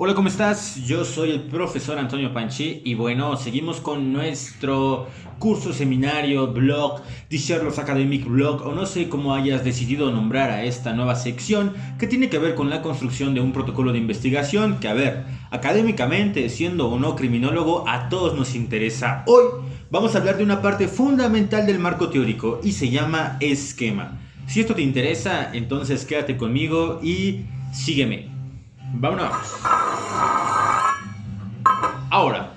Hola, ¿cómo estás? Yo soy el profesor Antonio Panchi y bueno, seguimos con nuestro curso, seminario, blog, The Sherlock Academic Blog o no sé cómo hayas decidido nombrar a esta nueva sección que tiene que ver con la construcción de un protocolo de investigación que, a ver, académicamente, siendo o no criminólogo, a todos nos interesa. Hoy vamos a hablar de una parte fundamental del marco teórico y se llama esquema. Si esto te interesa, entonces quédate conmigo y sígueme. Vámonos. Ahora,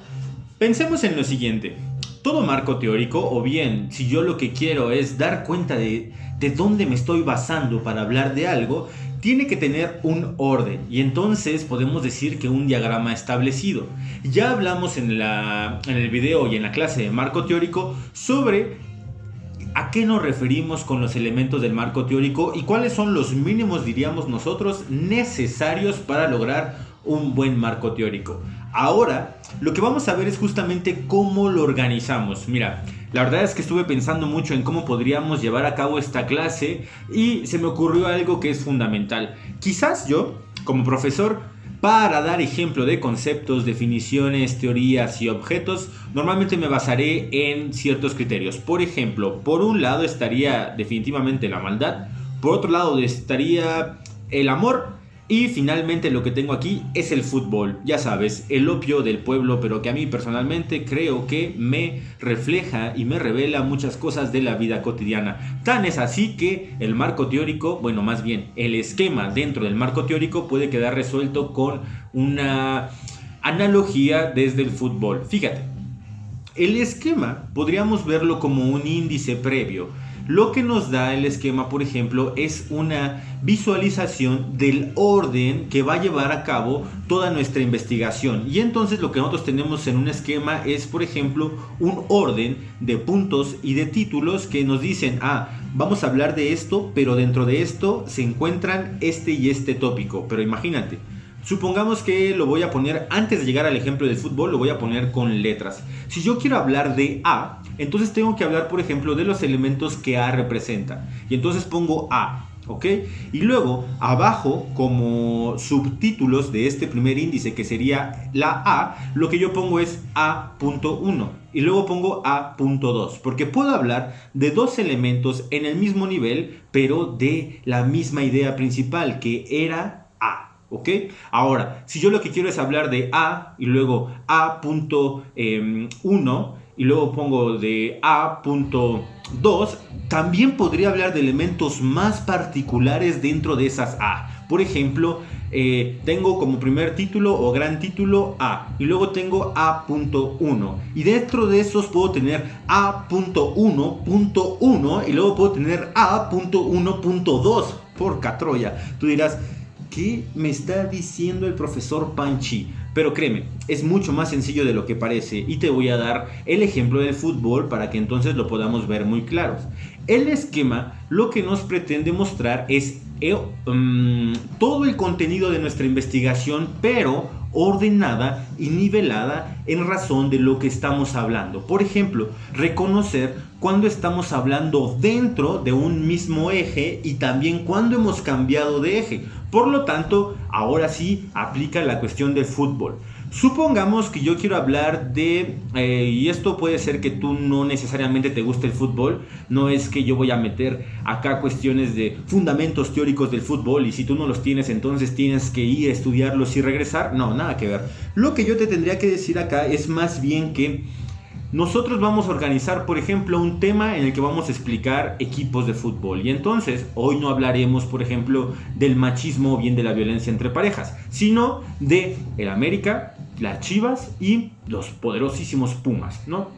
pensemos en lo siguiente. Todo marco teórico, o bien, si yo lo que quiero es dar cuenta de dónde me estoy basando para hablar de algo, tiene que tener un orden. Y entonces podemos decir que un diagrama establecido. Ya hablamos en el video y en la clase de marco teórico sobre ¿a qué nos referimos con los elementos del marco teórico y cuáles son los mínimos, diríamos nosotros, necesarios para lograr un buen marco teórico? Ahora, lo que vamos a ver es justamente cómo lo organizamos. Mira, la verdad es que estuve pensando mucho en cómo podríamos llevar a cabo esta clase y se me ocurrió algo que es fundamental. Quizás yo, como profesor, para dar ejemplo de conceptos, definiciones, teorías y objetos, normalmente me basaré en ciertos criterios. Por ejemplo, por un lado estaría definitivamente la maldad, por otro lado estaría el amor y finalmente lo que tengo aquí es el fútbol. Ya sabes, el opio del pueblo, pero que a mí personalmente creo que me refleja y me revela muchas cosas de la vida cotidiana. Tan es así que el marco teórico, bueno, más bien el esquema dentro del marco teórico puede quedar resuelto con una analogía desde el fútbol. Fíjate, el esquema podríamos verlo como un índice previo. Lo que nos da el esquema, por ejemplo, es una visualización del orden que va a llevar a cabo toda nuestra investigación. Y entonces lo que nosotros tenemos en un esquema es, por ejemplo, un orden de puntos y de títulos que nos dicen, vamos a hablar de esto, pero dentro de esto se encuentran este y este tópico. Pero imagínate, supongamos que lo voy a poner, antes de llegar al ejemplo del fútbol, lo voy a poner con letras. Si yo quiero hablar de A, entonces tengo que hablar, por ejemplo, de los elementos que A representa. Y entonces pongo A, ¿ok? Y luego, abajo, como subtítulos de este primer índice, que sería la A, lo que yo pongo es A.1. Y luego pongo A.2, porque puedo hablar de dos elementos en el mismo nivel, pero de la misma idea principal, que era A. ¿Ok? Ahora, si yo lo que quiero es hablar de A y luego A.1 y luego pongo de A.2, también podría hablar de elementos más particulares dentro de esas A. Por ejemplo, tengo como primer título o gran título A y luego tengo A.1 y dentro de esos puedo tener A.1.1 y luego puedo tener A.1.2. Porca Troya, tú dirás, ¿qué me está diciendo el profesor Panchi? Pero créeme, es mucho más sencillo de lo que parece y te voy a dar el ejemplo del fútbol para que entonces lo podamos ver muy claros. El esquema lo que nos pretende mostrar es todo el contenido de nuestra investigación, pero ordenada y nivelada en razón de lo que estamos hablando. Por ejemplo, reconocer cuando estamos hablando dentro de un mismo eje y también cuando hemos cambiado de eje. Por lo tanto, ahora sí aplica la cuestión del fútbol. Supongamos que yo quiero hablar de, y esto puede ser que tú no necesariamente te guste el fútbol, no es que yo voy a meter acá cuestiones de fundamentos teóricos del fútbol y si tú no los tienes entonces tienes que ir a estudiarlos y regresar, no, nada que ver. Lo que yo te tendría que decir acá es más bien que nosotros vamos a organizar, por ejemplo, un tema en el que vamos a explicar equipos de fútbol. Y entonces, hoy no hablaremos, por ejemplo, del machismo o bien de la violencia entre parejas, sino de el América, las Chivas y los poderosísimos Pumas, ¿no?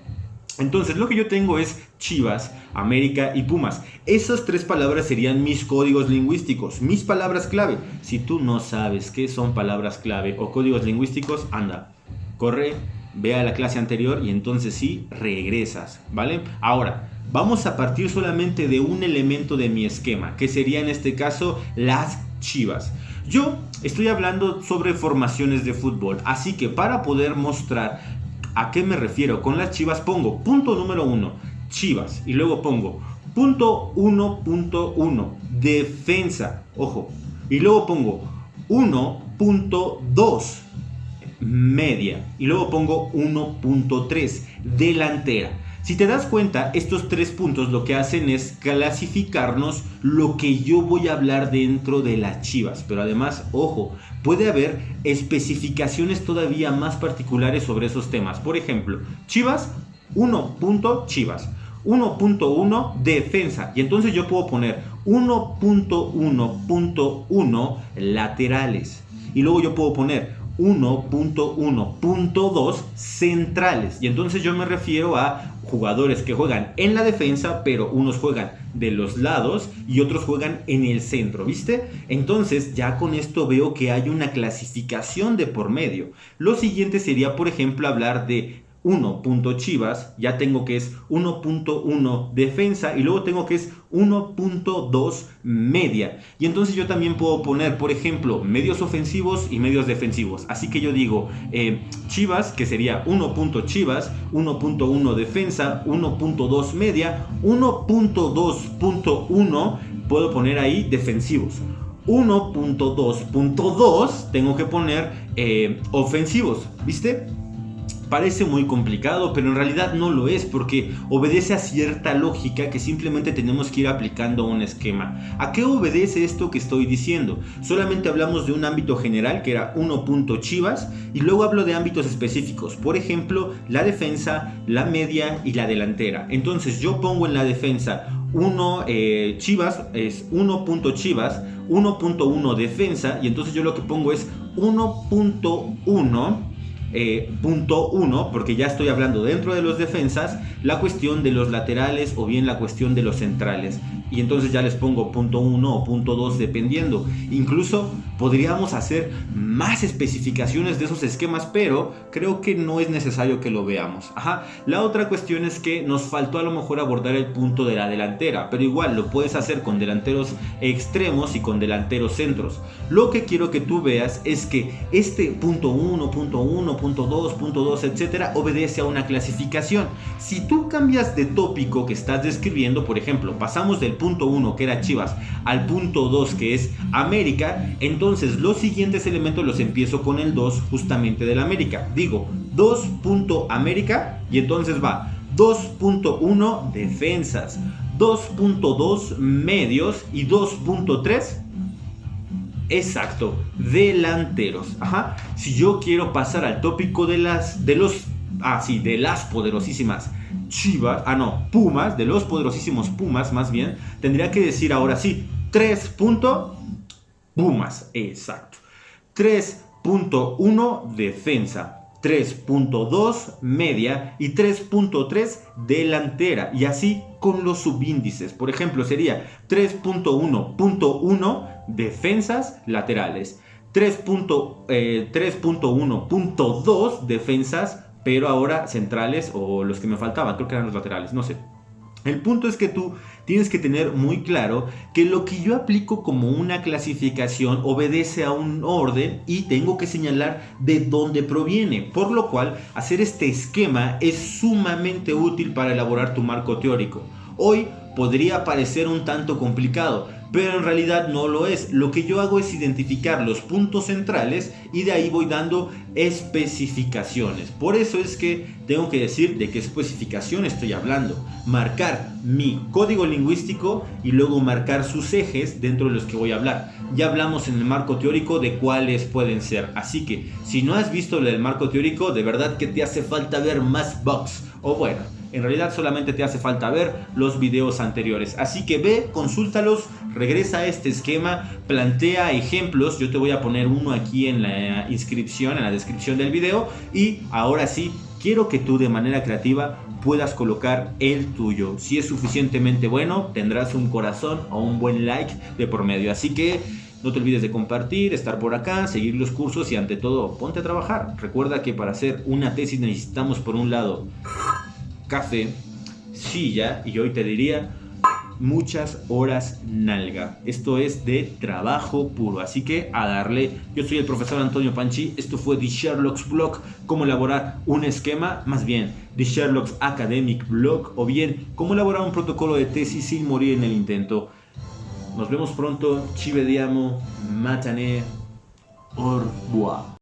Entonces, lo que yo tengo es Chivas, América y Pumas. Esas tres palabras serían mis códigos lingüísticos, mis palabras clave. Si tú no sabes qué son palabras clave o códigos lingüísticos, anda, corre, ve a la clase anterior y entonces sí regresas, ¿vale? Ahora, vamos a partir solamente de un elemento de mi esquema, que sería en este caso las Chivas. Yo estoy hablando sobre formaciones de fútbol, así que para poder mostrar a qué me refiero con las Chivas, pongo punto número 1, Chivas, y luego pongo punto 1.1, defensa, ojo, y luego pongo 1.2, media. Y luego pongo 1.3 delantera. Si te das cuenta, estos 3 puntos lo que hacen es clasificarnos lo que yo voy a hablar dentro de las Chivas. Pero además, ojo, puede haber especificaciones todavía más particulares sobre esos temas. Por ejemplo, Chivas, 1. Chivas. 1.1 defensa. Y entonces yo puedo poner 1.1.1 laterales. Y luego yo puedo poner 1.1.2 centrales. Y entonces yo me refiero a jugadores que juegan en la defensa, pero unos juegan de los lados y otros juegan en el centro, ¿viste? Entonces ya con esto veo que hay una clasificación de por medio. Lo siguiente sería, por ejemplo, hablar de 1. Chivas, ya tengo que es 1.1 defensa y luego tengo que es 1.2 media. Y entonces yo también puedo poner, por ejemplo, medios ofensivos y medios defensivos. Así que yo digo Chivas, que sería 1. Chivas, 1.1 defensa, 1.2 media, 1.2.1 puedo poner ahí defensivos. 1.2.2 tengo que poner ofensivos, ¿viste? Parece muy complicado, pero en realidad no lo es porque obedece a cierta lógica que simplemente tenemos que ir aplicando un esquema. ¿A qué obedece esto que estoy diciendo? Solamente hablamos de un ámbito general que era 1. Chivas y luego hablo de ámbitos específicos, por ejemplo, la defensa, la media y la delantera. Entonces yo pongo en la defensa Chivas, es 1. Chivas, 1.1 defensa y entonces yo lo que pongo es 1.1 punto 1, porque ya estoy hablando dentro de los defensas, la cuestión de los laterales o bien la cuestión de los centrales. Y entonces ya les pongo punto 1 o punto 2 dependiendo. Incluso podríamos hacer más especificaciones de esos esquemas, pero creo que no es necesario que lo veamos. La otra cuestión es que nos faltó a lo mejor abordar el punto de la delantera, pero igual lo puedes hacer con delanteros extremos y con delanteros centros. Lo que quiero que tú veas es que este punto 1, punto 1, punto 2, etcétera, obedece a una clasificación. Si tú cambias de tópico que estás describiendo, por ejemplo, pasamos del punto 1 que era Chivas al punto 2 que es América, entonces los siguientes elementos los empiezo con el 2 justamente del América. Digo 2. América y entonces va 2.1 defensas, 2.2 medios y 2.3 exacto, delanteros. Si yo quiero pasar al tópico de las poderosísimas Chivas, Pumas, de los poderosísimos Pumas más bien, tendría que decir ahora sí, 3. Pumas, exacto. 3.1 defensa, 3.2 media y 3.3 delantera, y así con los subíndices. Por ejemplo, sería 3.1.1 defensas laterales, 3.1.2 defensas, pero ahora centrales o los que me faltaban, creo que eran los laterales, no sé. El punto es que tú tienes que tener muy claro que lo que yo aplico como una clasificación obedece a un orden y tengo que señalar de dónde proviene, por lo cual hacer este esquema es sumamente útil para elaborar tu marco teórico. Hoy podría parecer un tanto complicado, pero en realidad no lo es. Lo que yo hago es identificar los puntos centrales y de ahí voy dando especificaciones. Por eso es que tengo que decir de qué especificación estoy hablando, marcar mi código lingüístico y luego marcar sus ejes dentro de los que voy a hablar. Ya hablamos en el marco teórico de cuáles pueden ser, así que si no has visto el marco teórico, de verdad que te hace falta ver más bugs, o bueno, en realidad solamente te hace falta ver los videos anteriores. Así que ve, consúltalos, regresa a este esquema, plantea ejemplos. Yo te voy a poner uno aquí en la inscripción, en la descripción del video. Y ahora sí, quiero que tú de manera creativa puedas colocar el tuyo. Si es suficientemente bueno, tendrás un corazón o un buen like de por medio. Así que no te olvides de compartir, estar por acá, seguir los cursos y ante todo, ponte a trabajar. Recuerda que para hacer una tesis necesitamos por un lado café, silla y hoy te diría muchas horas nalga. Esto es de trabajo puro, así que a darle. Yo soy el profesor Antonio Panchi, esto fue The Sherlock's Blog, cómo elaborar un esquema, más bien The Sherlock's Academic Blog, o bien cómo elaborar un protocolo de tesis sin morir en el intento. Nos vemos pronto, ci vediamo, matane, au revoir.